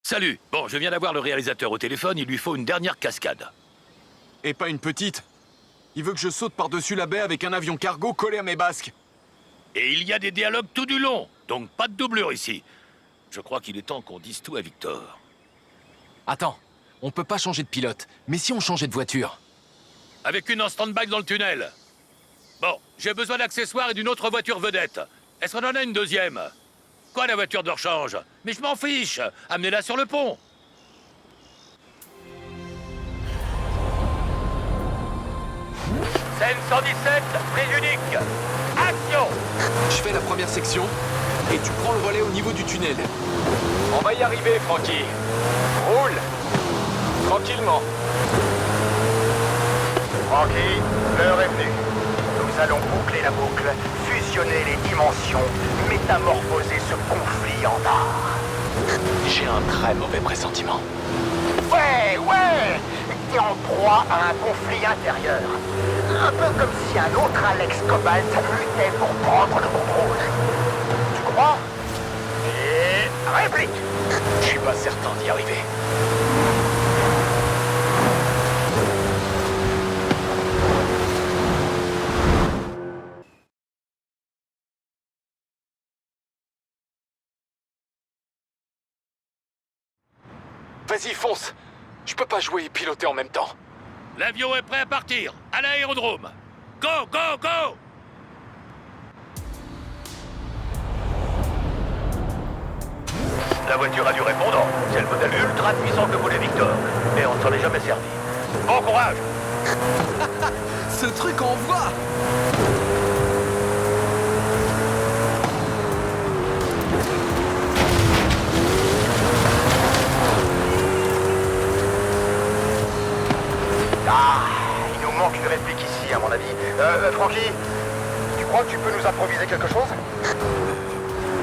Salut. Bon, je viens d'avoir le réalisateur au téléphone, il lui faut une dernière cascade. Et pas une petite. Il veut que je saute par-dessus la baie avec un avion cargo collé à mes basques. Et il y a des dialogues tout du long, donc pas de doublure ici. Je crois qu'il est temps qu'on dise tout à Victor. Attends, on peut pas changer de pilote, mais si on changeait de voiture? Avec une en stand-by dans le tunnel. Bon, j'ai besoin d'accessoires et d'une autre voiture vedette. Est-ce qu'on en a une deuxième? Quoi, la voiture de rechange? Mais je m'en fiche. Amenez-la sur le pont. Scène 117, prise unique. Action! Je fais la première section, et tu prends le relais au niveau du tunnel. On va y arriver, Francky. Roule. Tranquillement. Francky, l'heure est venue. Nous allons boucler la boucle, fusionner les dimensions, métamorphoser ce conflit en art. J'ai un très mauvais pressentiment. Ouais! T'es en proie à un conflit intérieur. Un peu comme si un autre Alex Cobalt luttait pour prendre le contrôle. Tu crois? Et réplique! Je suis pas certain d'y arriver. Vas-y, fonce. Je peux pas jouer et piloter en même temps. L'avion est prêt à partir. À l'aérodrome. Go, go, go! La voiture a du répondant. C'est le modèle ultra puissant que voulait Victor. Mais on ne s'en est jamais servi. Bon courage! Ce truc envoie! Ah, il nous manque une réplique ici, à mon avis. Francky, tu crois que tu peux nous improviser quelque chose?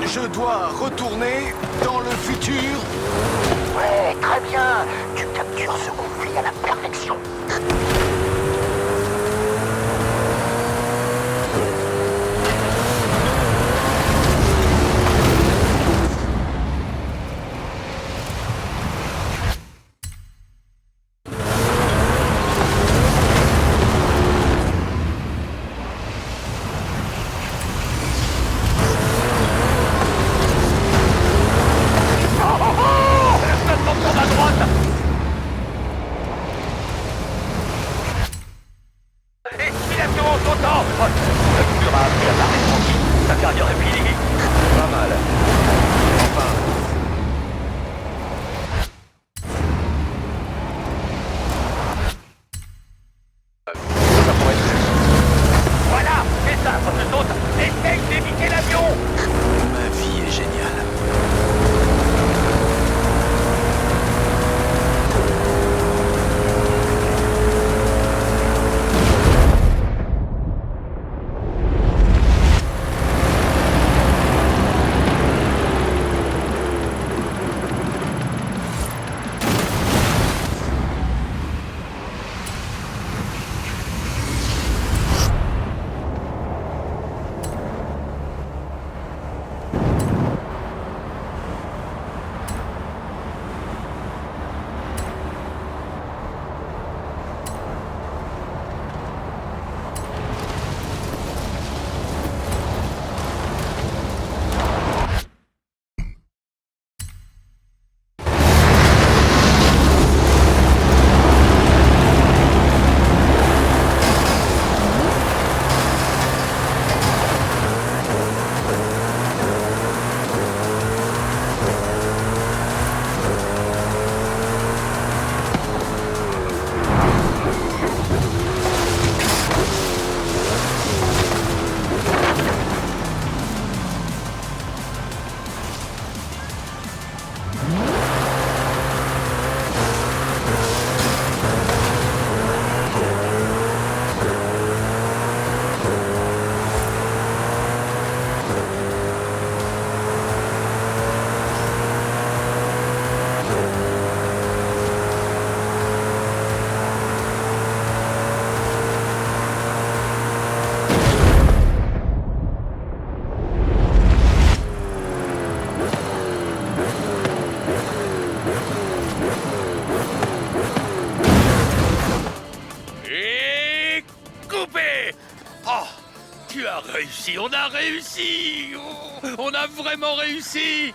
Je dois retourner dans le futur. Ouais, très bien. Tu captures ce conflit à la perfection. Tu as réussi, on a réussi! Oh, on a vraiment réussi!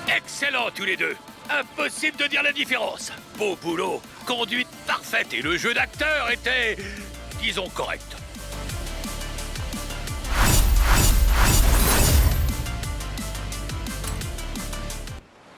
Excellent tous les deux! Impossible de dire la différence! Beau boulot, conduite parfaite et le jeu d'acteur était, disons, correct.